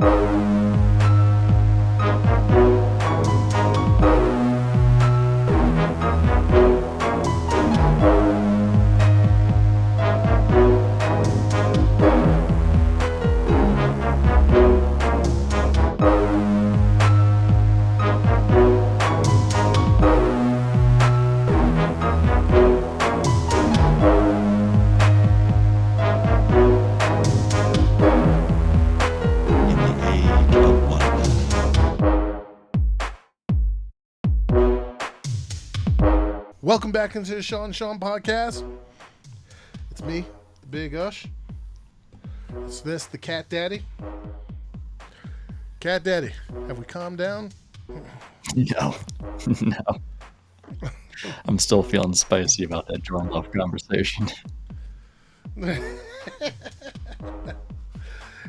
In the age of wonder. Welcome back into the Sean podcast. It's me, the Big Ush. It's this, the Cat Daddy. Cat Daddy, have we calmed down? No. No. I'm still feeling spicy about that Jordan Love conversation.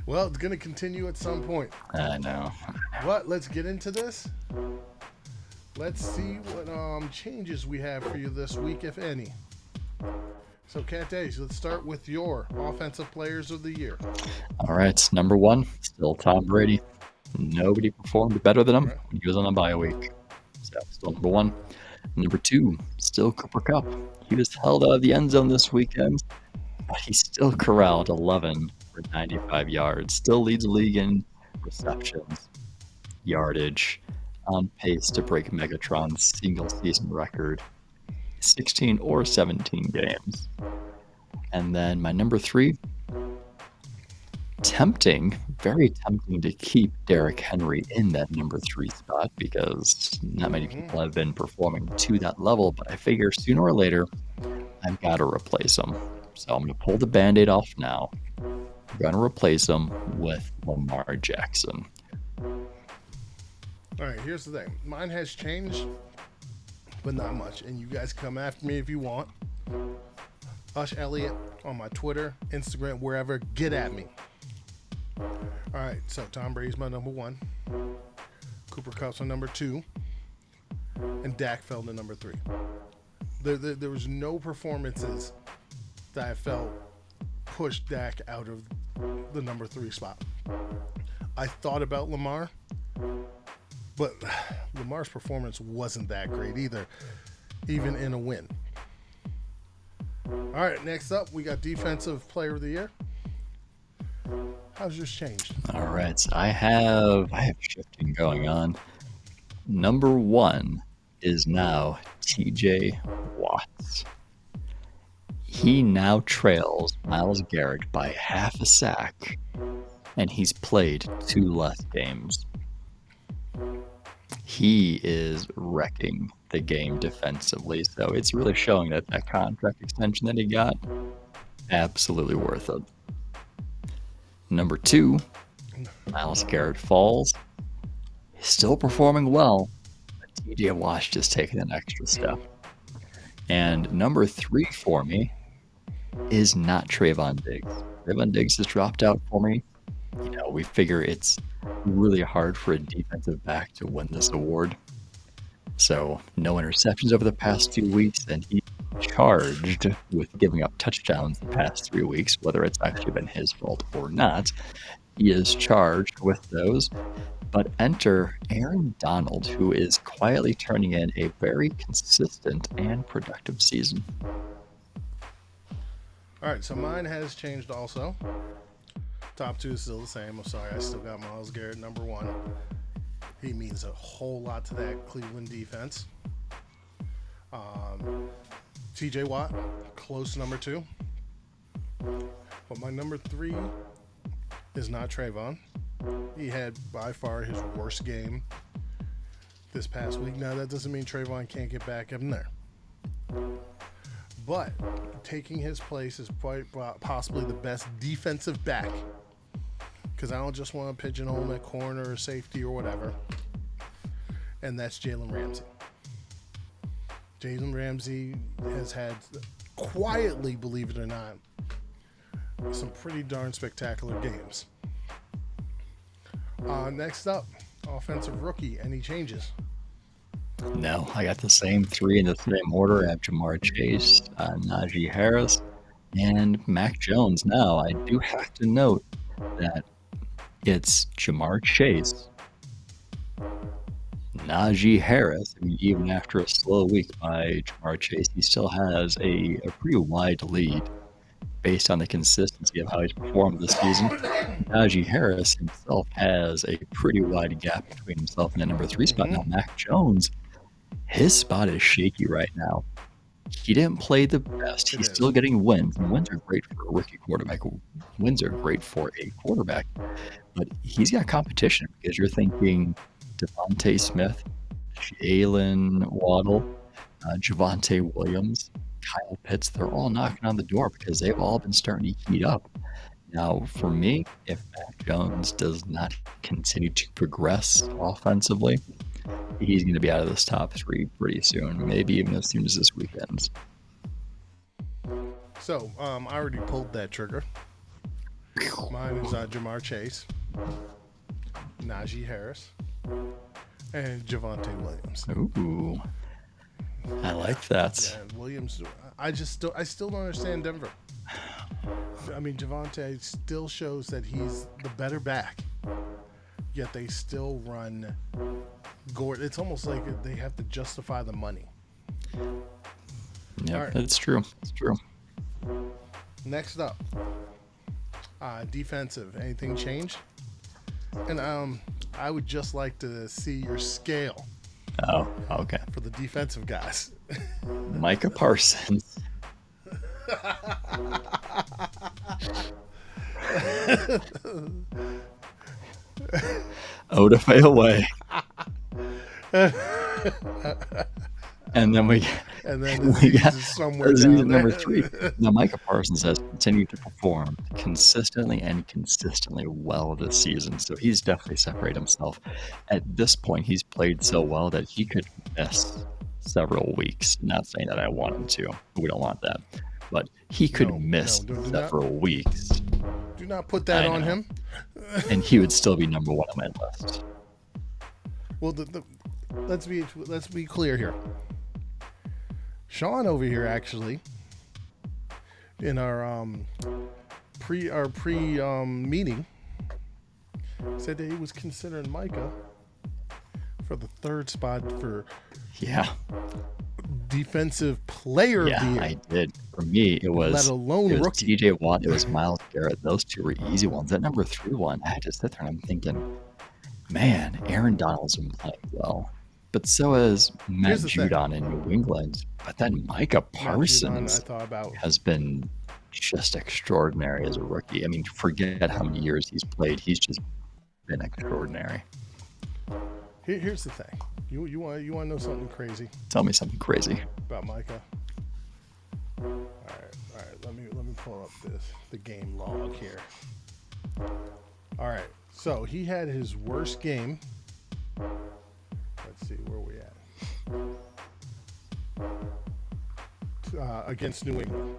Well, it's going to continue at some point. I know. But let's get into this. Let's see what changes we have for you this week, if any. So, Cat Daddy, let's start with your offensive players of the year. All right. Number one, still Tom Brady. Nobody performed better than him when he was on a bye week. So, still number one. Number two, still Cooper Kupp. He was held out of the end zone this weekend, but he still corralled 11 for 95 yards. Still leads the league in receptions, yardage, on pace to break Megatron's single-season record, 16 or 17 games. And then my number three, very tempting to keep Derrick Henry in that number three spot because not many people have been performing to that level, but I figure sooner or later I've got to replace him. So I'm going to pull the Band-Aid off now. I'm going to replace him with Lamar Jackson. All right, here's the thing. Mine has changed, but not much. And you guys come after me if you want. Ush Elliott on my Twitter, Instagram, wherever. Get at me. All right, so Tom Brady's my number one. Cooper Kupp's my number two. And Dak fell to number three. There was no performances that I felt pushed Dak out of the number three spot. I thought about Lamar, but Lamar's performance wasn't that great either, even in a win. All right, next up, we got Defensive Player of the Year. How's yours changed? All right, so I have shifting going on. Number one is now TJ Watts. He now trails Myles Garrett by half a sack, and he's played 2 less games. He is wrecking the game defensively, so it's really showing that contract extension that he got, absolutely worth it. Number two, Myles Garrett falls. He's still performing well, but TJ Watt just taking an extra step. And number three for me is not Trayvon Diggs. Trayvon Diggs has dropped out for me. You know, we figure it's really hard for a defensive back to win this award. So, no interceptions over the past 2 weeks, and he's charged with giving up touchdowns the past 3 weeks, whether it's actually been his fault or not. He is charged with those. But enter Aaron Donald, who is quietly turning in a very consistent and productive season. All right, so mine has changed also. Top two is still the same. I'm sorry, I still got Myles Garrett number one. He means a whole lot to that Cleveland defense. TJ Watt, close number two. But my number three is not Trayvon. He had by far his worst game this past week. Now, that doesn't mean Trayvon can't get back in there. But taking his place is quite possibly the best defensive back. Because I don't just want to pigeonhole him at corner or safety or whatever. And that's Jalen Ramsey. Jalen Ramsey has had, quietly, believe it or not, some pretty darn spectacular games. Next up, offensive rookie. Any changes? No, I got the same three in the same order. I have Jamar Chase, Najee Harris, and Mac Jones. Now, I do have to note that It's Jamar Chase, Najee Harris. I mean, even after a slow week by Jamar Chase, he still has a pretty wide lead based on the consistency of how he's performed this season. Najee Harris himself has a pretty wide gap between himself and the number 3 spot. Now, Mac Jones, his spot is shaky right now. He didn't play the best. He's still getting wins, and wins are great for a rookie quarterback. Wins are great for a quarterback, but he's got competition because you're thinking Devontae Smith, Jalen Waddle, Javonte Williams, Kyle Pitts. They're all knocking on the door because they've all been starting to heat up. Now, for me, if Mac Jones does not continue to progress offensively, he's going to be out of this top 3 pretty soon, maybe even as soon as this weekend. So, I already pulled that trigger. Mine is Jamar Chase, Najee Harris, and Javonte Williams. Ooh, I like that. Yeah, Williams. I still don't understand Denver. I mean, Javonte still shows that he's the better back, yet they still run Gordon. It's almost like they have to justify the money. Yeah, right. It's true. It's true. Next up, defensive. Anything changed? And I would just like to see your scale. Oh, okay. For the defensive guys. Micah Parsons. Odafe away. And then we got somewhere down number 3. Now, Micah Parsons has continued to perform consistently well this season, so he's definitely separated himself. At this point, he's played so well that he could miss several weeks. Not saying that I want him to. We don't want that. But he could miss several weeks. Do not put that on him. And he would still be number 1 on my list. Well, let's be clear here. Sean over here actually, in our pre meeting, said that he was considering Micah for the 3rd spot for defensive player of the year. I did. For me, it was let alone rookie. TJ Watt, it was Myles Garrett. Those 2 were easy ones. That number 3 one, I had to sit there and I'm thinking, man, Aaron Donald's been playing well. But so has Matt Judon in New England. But then Micah Parsons has been just extraordinary as a rookie. I mean, forget how many years he's played. He's just been extraordinary. Here's the thing. You want to know something crazy? Tell me something crazy about Micah. All right. Let me pull up the game log here. All right. So he had his worst game. Let's see where we at. Against New England.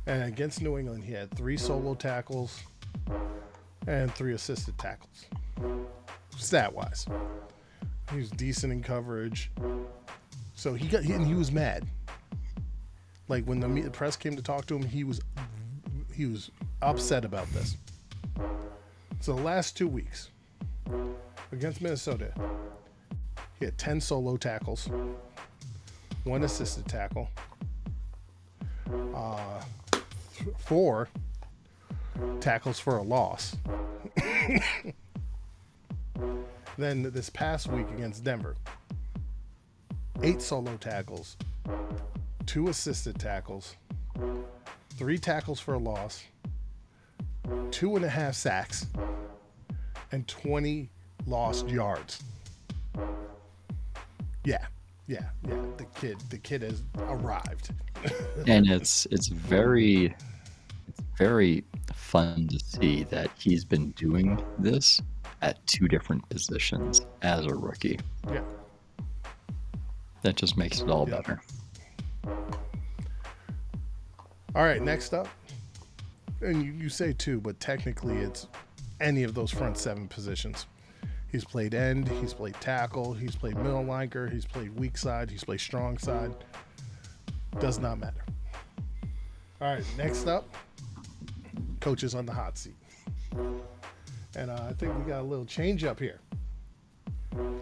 And against New England, he had 3 solo tackles and 3 assisted tackles. Stat-wise, he was decent in coverage. So he was mad. Like when the press came to talk to him, he was upset about this. So the last 2 weeks against Minnesota, he had 10 solo tackles, 1 assisted tackle, 4 tackles for a loss. Then this past week against Denver, 8 solo tackles, 2 assisted tackles, 3 tackles for a loss, 2.5 sacks, and 20 lost yards. Yeah. The kid has arrived. And it's very fun to see that he's been doing this at 2 different positions as a rookie. Yeah. That just makes it all better. All right, next up. And you say 2, but technically it's any of those front 7 positions. He's played end, he's played tackle, he's played middle linebacker, he's played weak side, he's played strong side. Does not matter. All right, next up, coaches on the hot seat. And I think we got a little change up here.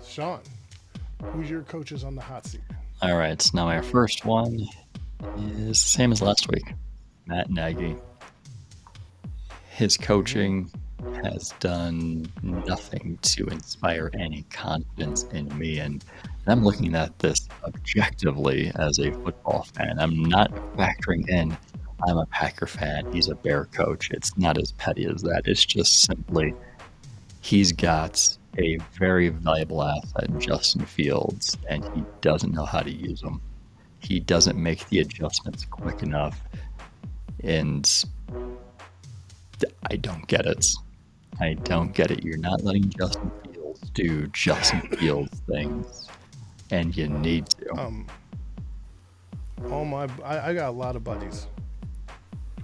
Sean, who's your coaches on the hot seat? All right, so now our first one is the same as last week. Matt Nagy. His coaching has done nothing to inspire any confidence in me, and I'm looking at this objectively as a football fan. I'm not factoring in I'm a Packer fan, he's a Bear coach. It's not as petty as that. It's just simply he's got a very valuable asset in Justin Fields, and he doesn't know how to use them. He doesn't make the adjustments quick enough, and I don't get it. I don't get it. You're not letting Justin Fields do Justin Fields things, and you need to. I got a lot of buddies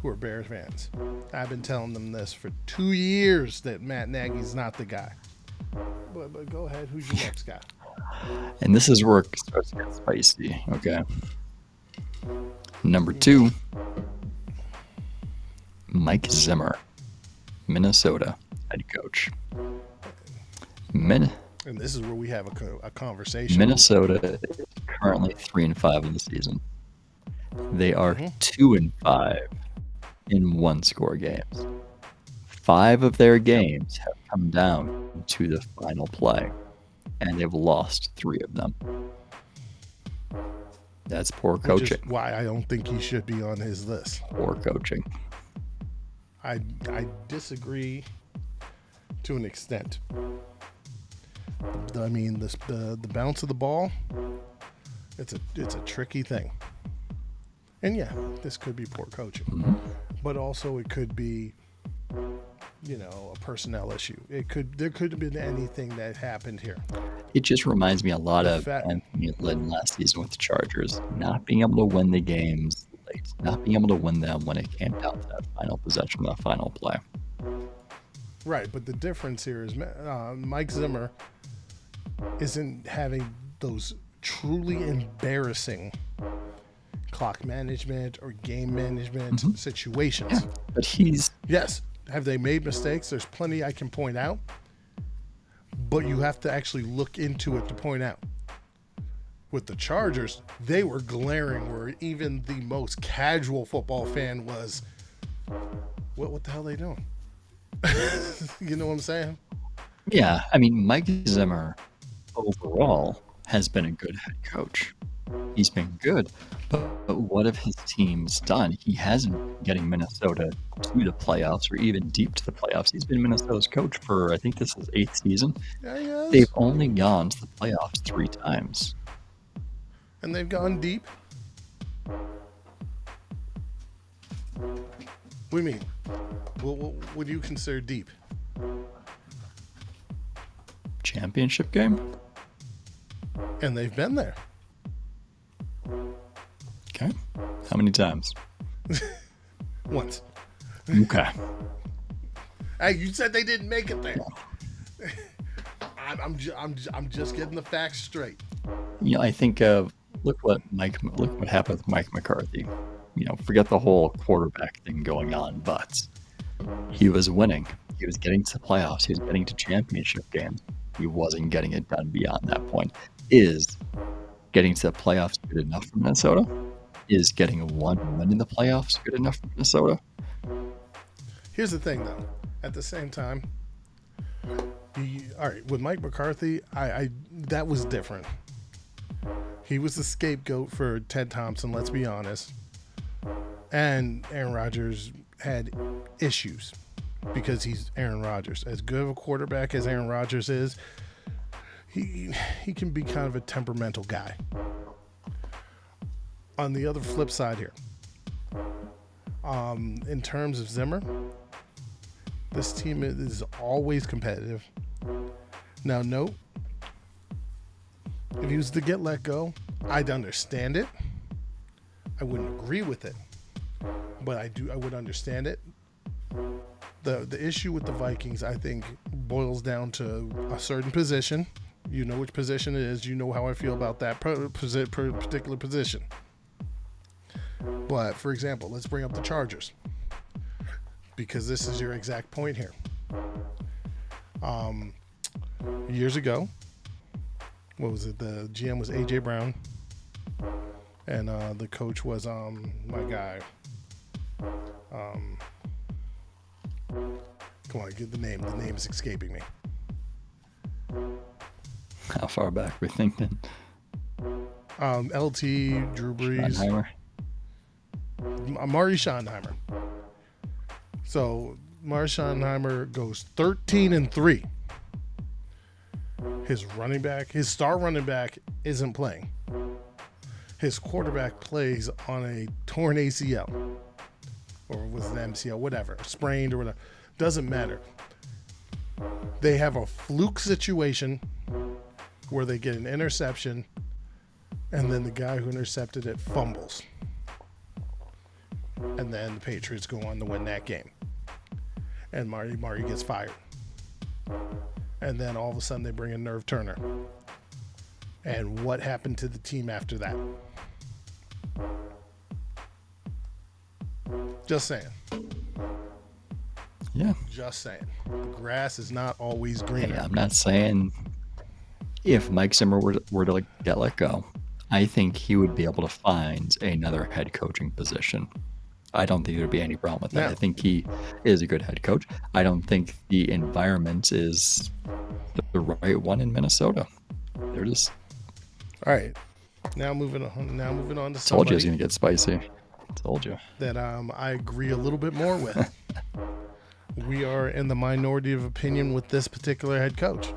who are Bears fans. I've been telling them this for 2 years that Matt Nagy's not the guy. But go ahead. Who's your next guy? And this is where it starts to get spicy. Okay. Number 2, Mike Zimmer, Minnesota head coach. And this is where we have a conversation. Minnesota is currently 3-5 in the season. They are 2-5 in one-score games. 5 of their games have come down to the final play, and they've lost 3 of them. That's poor coaching. Which is why I don't think he should be on his list. Poor coaching. I disagree to an extent. I mean, the bounce of the ball, it's a tricky thing. And yeah, this could be poor coaching, but also it could be, a personnel issue. There could have been anything that happened here. It just reminds me a lot of Anthony Lynn last season with the Chargers, not being able to win the games late, not being able to win them when it came down to that final possession, that final play. Right, but the difference here is Mike Zimmer isn't having those truly embarrassing clock management or game management situations. Yeah, but yes. Have they made mistakes? There's plenty I can point out, but you have to actually look into it to point out. With the Chargers, they were glaring where even the most casual football fan was, what the hell are they doing? You know what I'm saying? Yeah, I mean, Mike Zimmer overall has been a good head coach. He's been good, but what have his teams done? He hasn't been getting Minnesota to the playoffs or even deep to the playoffs. He's been Minnesota's coach for, I think this is 8th season. Yeah, They've only gone to the playoffs 3 times. And they've gone deep? What do you mean? What do you consider deep? Championship game? And they've been there. Okay. How many times? Once. Okay. Hey, you said they didn't make it there. I'm just getting the facts straight. I think look what happened with Mike McCarthy. Forget the whole quarterback thing going on, but he was winning. He was getting to the playoffs. He was getting to championship games. He wasn't getting it done beyond that point. Is getting to the playoffs good enough for Minnesota? Is getting 1 win in the playoffs good enough for Minnesota? Here's the thing, though. At the same time, all right, with Mike McCarthy, I that was different. He was the scapegoat for Ted Thompson, let's be honest. And Aaron Rodgers had issues because he's Aaron Rodgers. As good of a quarterback as Aaron Rodgers is, he can be kind of a temperamental guy. On the other flip side here, in terms of Zimmer, this team is always competitive. Now, note, if he was to get let go, I'd understand it. I wouldn't agree with it, but I would understand it. The issue with the Vikings, I think, boils down to a certain position. You know which position it is. You know how I feel about that particular position. But, for example, let's bring up the Chargers, because this is your exact point here. Years ago, what was it? The GM was AJ Brown, and the coach was my guy. Come on, get the name. The name is escaping me. How far back we thinking? LT, Drew Brees, Schottenheimer? Amari Schottenheimer. So Amari Schottenheimer goes 13-3. His star running back isn't playing. His quarterback plays on a torn ACL, or was it MCL, whatever, sprained or whatever. Doesn't matter. They have a fluke situation where they get an interception, and then the guy who intercepted it fumbles. And then the Patriots go on to win that game. And Mari gets fired. And then all of a sudden they bring in Nerve Turner. And what happened to the team after that? Just saying. Yeah. Just saying. The grass is not always Hey, greener. I'm not saying if Mike Zimmer were to get let go, I think he would be able to find another head coaching position. I don't think there'd be any problem with that. Yeah. I think he is a good head coach. I don't think the environment is the right one in Minnesota. They're just All right. Now moving on to told you it's somebody going to get spicy. Told you. that I agree a little bit more with. We are in the minority of opinion with this particular head coach.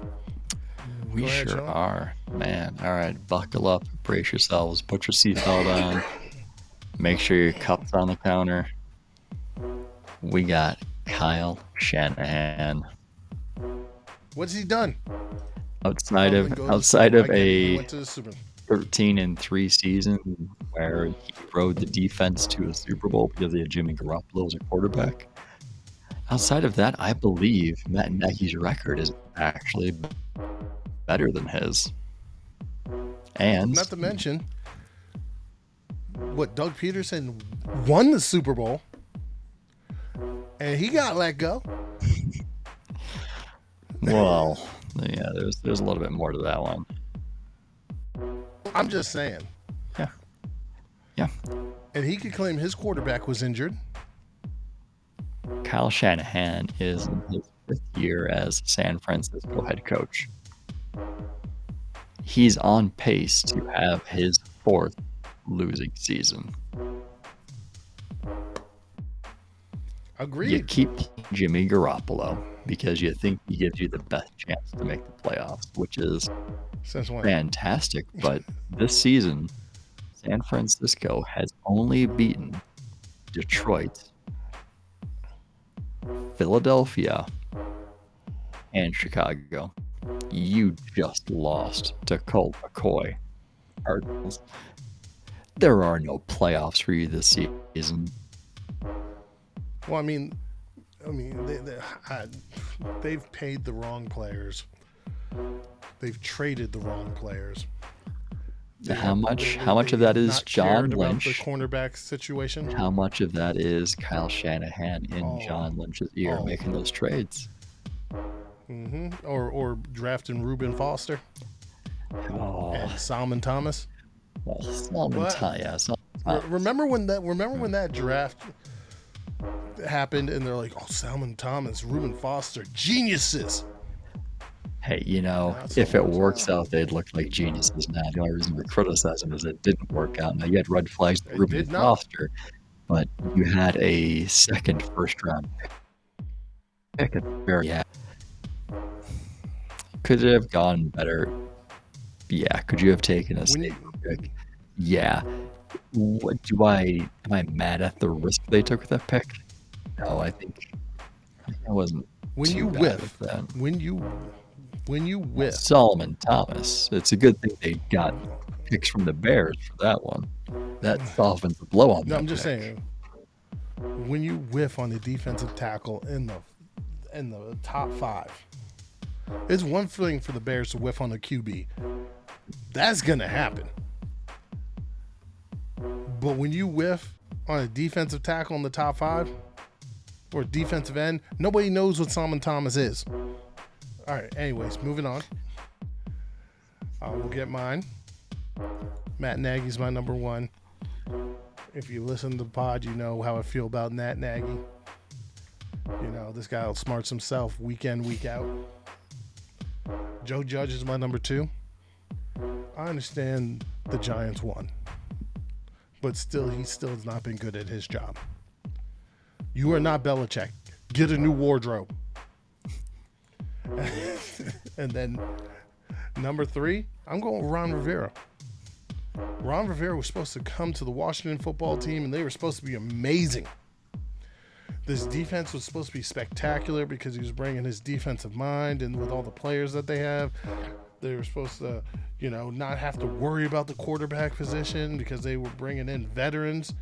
We Go ahead, sure Sean. are, man. All right, buckle up, brace yourselves, put your seatbelt on, make sure your cup's on the counter. We got Kyle Shanahan. What's he done? Outside Other of than go to the outside Super of Bowl? I get it. He a went to the Super Bowl. 13-3 season where he rode the defense to a Super Bowl because he had Jimmy Garoppolo as a quarterback. Outside of that, I believe Matt Nagy's record is actually better than his. And Not to mention, what Doug Peterson won the Super Bowl, and he got let go. well, yeah, there's a little bit more to that one. I'm just saying. Yeah. And he could claim his quarterback was injured. Kyle Shanahan is in his 5th year as San Francisco head coach. He's on pace to have his 4th losing season. You Agreed. keep Jimmy Garoppolo because you think he gives you the best chance to make the playoffs, which is Since when? fantastic. But this season, San Francisco has only beaten Detroit, Philadelphia, and Chicago. You just lost to Colt McCoy. Cardinals. There are no playoffs for you this season. Well, I mean, they've paid the wrong players. They've traded the wrong players. How much of that is not John cared about the Lynch? cornerback situation? How much of that is Kyle Shanahan in Oh. John Lynch's ear Oh. making those trades? Or drafting Reuben Foster Oh, and Salmon Thomas. well, Solomon What? Tyus. Remember when that draft happened and they're like, oh, Salmon Thomas, Reuben Foster, geniuses. Hey, That's if all it it's works about. out, they'd look like geniuses now. The only reason we criticize them is it didn't work out. Now, you had red flags with It Reuben did not. Foster, but you had a second first-round pick at the very end. Could it have gone better? Yeah. Could you have taken a When you- safer pick? Yeah. Am I mad at the risk they took with that pick? No, I think I wasn't When too you bad whiff, with that. when you whiff, Solomon Thomas. It's a good thing they got picks from the Bears for that one. That softens the blow on no, that I'm just pick. saying, when you whiff on the defensive tackle in the top 5, it's one thing for the Bears to whiff on the QB. That's gonna happen. But when you whiff on a defensive tackle in the top 5 or defensive end, nobody knows what Salmon Thomas is. All right. Anyways, moving on. We'll get mine. Matt Nagy's my number one. If you listen to the pod, you know how I feel about Matt Nagy. You know, this guy outsmarts himself week in, week out. Joe Judge is my number two. I understand the Giants won, but he still has not been good at his job. You are not Belichick. Get a new wardrobe. And then number three, I'm going with Ron Rivera. Ron Rivera was supposed to come to the Washington football team, and they were supposed to be amazing. This defense was supposed to be spectacular because he was bringing his defensive mind, and with all the players that they have, they were supposed to, not have to worry about the quarterback position because they were bringing in veterans.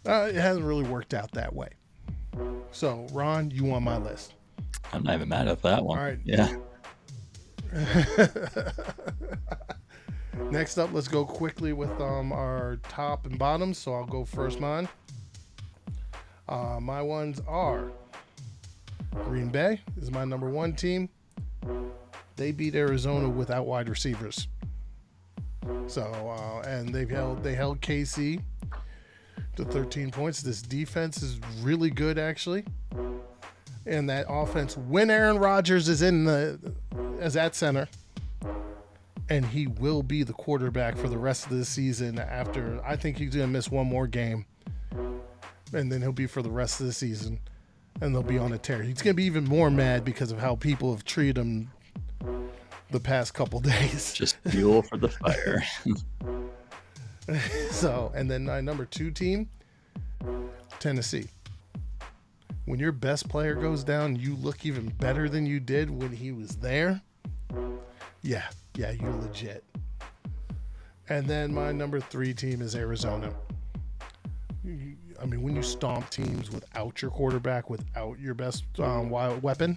It hasn't really worked out that way. So, Ron, you on my list. I'm not even mad at that one. All right. Yeah. Next up, let's go quickly with our top and bottoms. So I'll go first mine. My ones are Green Bay is my number one team. They beat Arizona without wide receivers. So and they held KC to 13 points. This defense is really good actually. And that offense, when Aaron Rodgers is as at center, and he will be the quarterback for the rest of the season after, I think he's going to miss one more game. And then he'll be for the rest of the season. And they'll be on a tear. He's going to be even more mad because of how people have treated him the past couple days. Just fuel for the fire. So, and then my number two team, Tennessee. When your best player goes down, you look even better than you did when he was there. Yeah, you're legit. And then my number three team is Arizona. I mean, when you stomp teams without your quarterback, without your best wild weapon,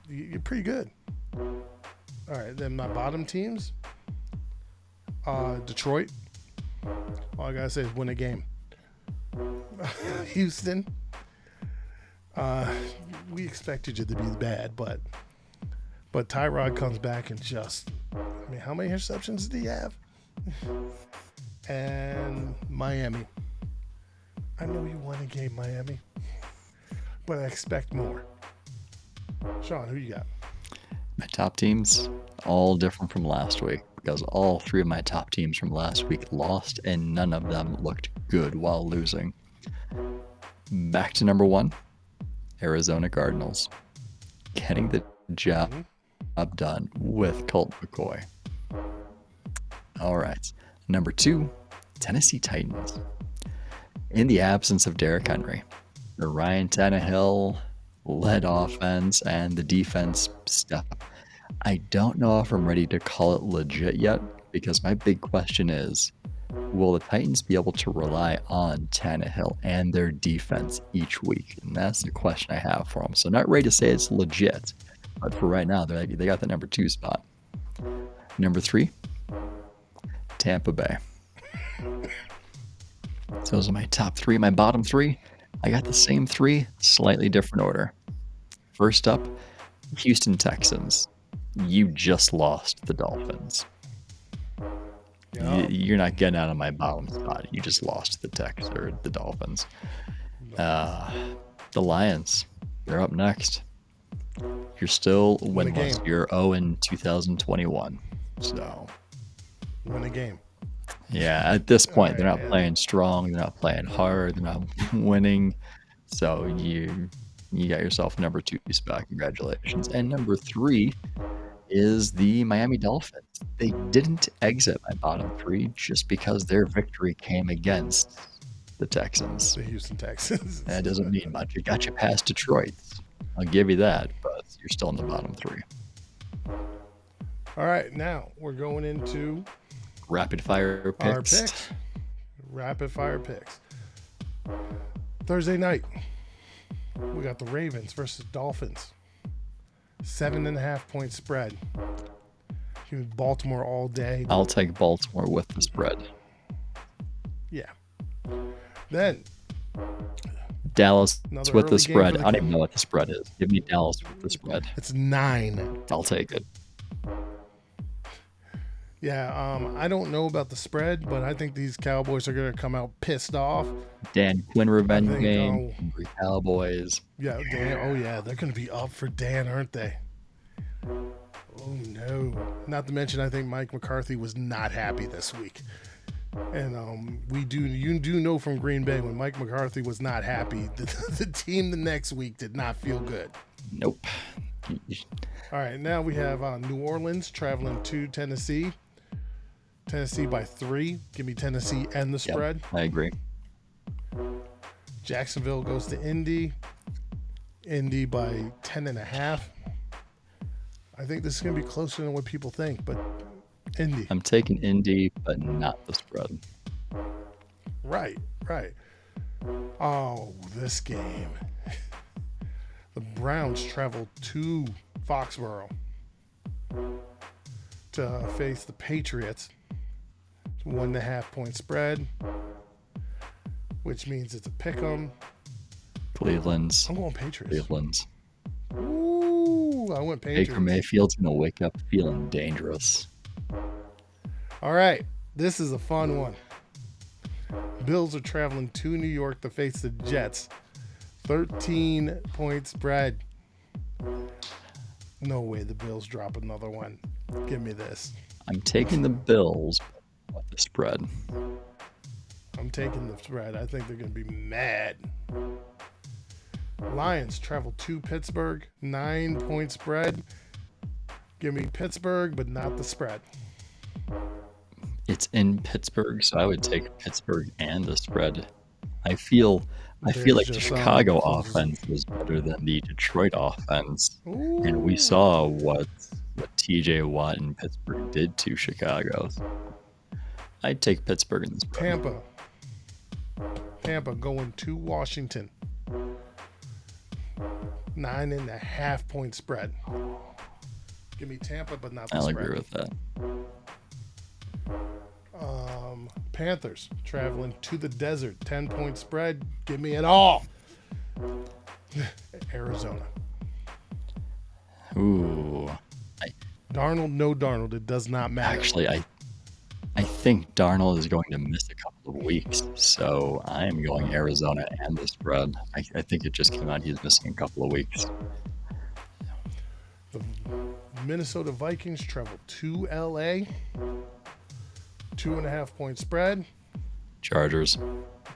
you're pretty good. All right, then my bottom teams, Detroit. All I gotta say is win a game. Houston. We expected you to be bad, but Tyrod comes back and how many interceptions did he have? And Miami. I know you won a game, Miami, but I expect more. Sean, who you got? My top teams, all different from last week because all three of my top teams from last week lost and none of them looked good while losing. Back to number one, Arizona Cardinals. Getting the job done with Colt McCoy. All right. Number two, Tennessee Titans. In the absence of Derrick Henry, the Ryan Tannehill led offense and the defense step. I don't know if I'm ready to call it legit yet because my big question is, will the Titans be able to rely on Tannehill and their defense each week? And that's the question I have for them. So not ready to say it's legit, but for right now, they got the number two spot. Number three, Tampa Bay. So those are my top three. My bottom three, I got the same three, slightly different order. First up, Houston Texans. You just lost the Dolphins. Yeah. You're not getting out of my bottom spot. You just lost the Dolphins. The Lions, they're up next. You're still winless. You're 0 in 2021. So win a game. Yeah, at this point, they're not playing strong. They're not playing hard. They're not winning. So you got yourself number two spot. Congratulations. And number three is the Miami Dolphins. They didn't exit my bottom three just because their victory came against the Texans. The Houston Texans. That doesn't mean much. It got you past Detroit. I'll give you that, but you're still in the bottom three. All right, now we're going into rapid fire picks. Our picks. Rapid fire picks. Thursday night, we got the Ravens versus Dolphins. 7.5 point spread. Give me Baltimore all day. I'll take Baltimore with the spread. Yeah. Then Dallas Another with the early game spread. for the I don't even know what the spread is. Give me Dallas with the spread. It's 9. I'll take it. Yeah, I don't know about the spread, but I think these Cowboys are going to come out pissed off. Dan Quinn revenge think, game. Hungry Cowboys. Yeah, Dan. Oh yeah, they're going to be up for Dan, aren't they? Oh no! Not to mention, I think Mike McCarthy was not happy this week, and you do know from Green Bay when Mike McCarthy was not happy, the team the next week did not feel good. Nope. All right, now we have New Orleans traveling to Tennessee. Tennessee by 3. Give me Tennessee and the spread. Yep, I agree. Jacksonville goes to Indy. Indy by 10.5. I think this is going to be closer than what people think, but Indy. I'm taking Indy, but not the spread. Right. Oh, this game. The Browns travel to Foxborough to face the Patriots. 1.5 point spread, which means it's a pick 'em. Cleveland's. I'm going Patriots. Cleveland's. Ooh, I went Patriots. Baker Mayfield's going to wake up feeling dangerous. All right, this is a fun one. Bills are traveling to New York to face the Jets. 13 point spread. No way the Bills drop another one. Give me this. I'm taking the Bills with the spread. I'm taking the spread. I think they're going to be mad. Lions travel to Pittsburgh. 9 point spread. Give me Pittsburgh, but not the spread. It's in Pittsburgh, so I would take Pittsburgh and the spread. I feel like the Chicago offense was better than the Detroit offense. Ooh. And we saw what TJ Watt in Pittsburgh did to Chicago. I'd take Pittsburgh in the spread. Tampa going to Washington. 9.5 point spread. Give me Tampa, but not the I'll spread. agree with that. Panthers traveling to the desert. 10 point spread. Give me it all. Arizona. Ooh. Darnold, no Darnold. It does not matter. Actually, I think Darnold is going to miss a couple of weeks, so I am going Arizona and the spread. I think it just came out he's missing a couple of weeks. The Minnesota Vikings travel to LA. 2.5 point spread. Chargers.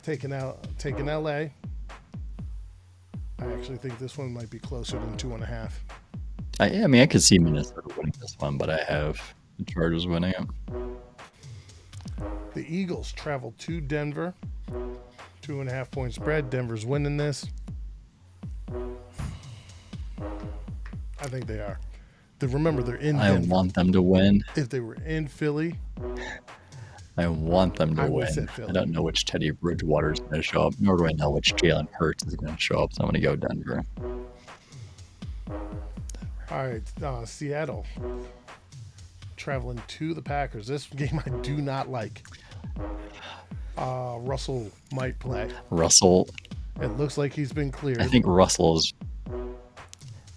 Taking LA. I actually think this one might be closer than 2.5. I could see Minnesota winning this one, but I have the Chargers winning it. The Eagles travel to Denver. 2.5 point spread. Denver's winning this. I think they are. Remember, they're in Denver. I want them to win. If they were in Philly, I want them to I would win. say Philly. I don't know which Teddy Bridgewater is going to show up, nor do I know which Jalen Hurts is going to show up, so I'm going to go Denver. All right, Seattle traveling to the Packers. This game I do not like. Russell might play. Russell. It looks like he's been cleared. I think Russell's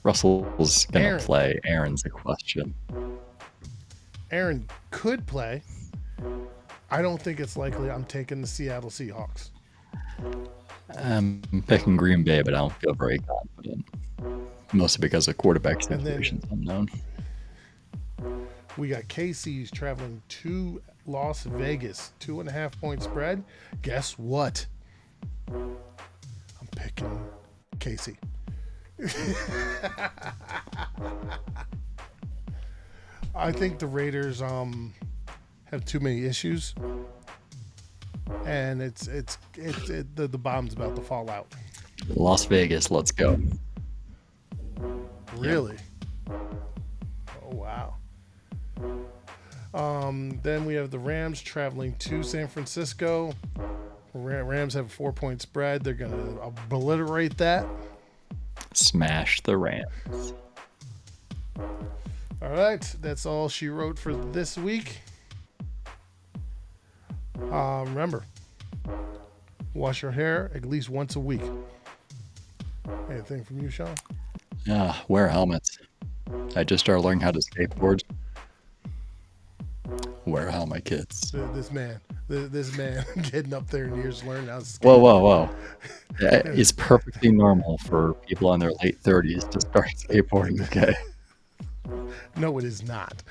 going to play. Aaron's the question. Aaron could play. I don't think it's likely. I'm taking the Seattle Seahawks. I'm picking Green Bay, but I don't feel very confident. Mostly because the quarterback situation is unknown. We got KC's traveling to Las Vegas. 2.5 point spread. Guess what? I'm picking KC. I think the Raiders have too many issues, and the bomb's about to fall out. Las Vegas, let's go. Really? Oh wow. Then we have the Rams traveling to San Francisco. Rams have a 4 point spread. They're gonna obliterate that. Smash the Rams. All right, that's all she wrote for this week. Remember, wash your hair at least once a week. Anything from you, Sean? Wear helmets. I just started learning how to skateboard. Wear a helmet, kids. This man getting up there in years learning how to skate. Whoa. It's perfectly normal for people in their late 30s to start skateboarding, okay? No, it is not.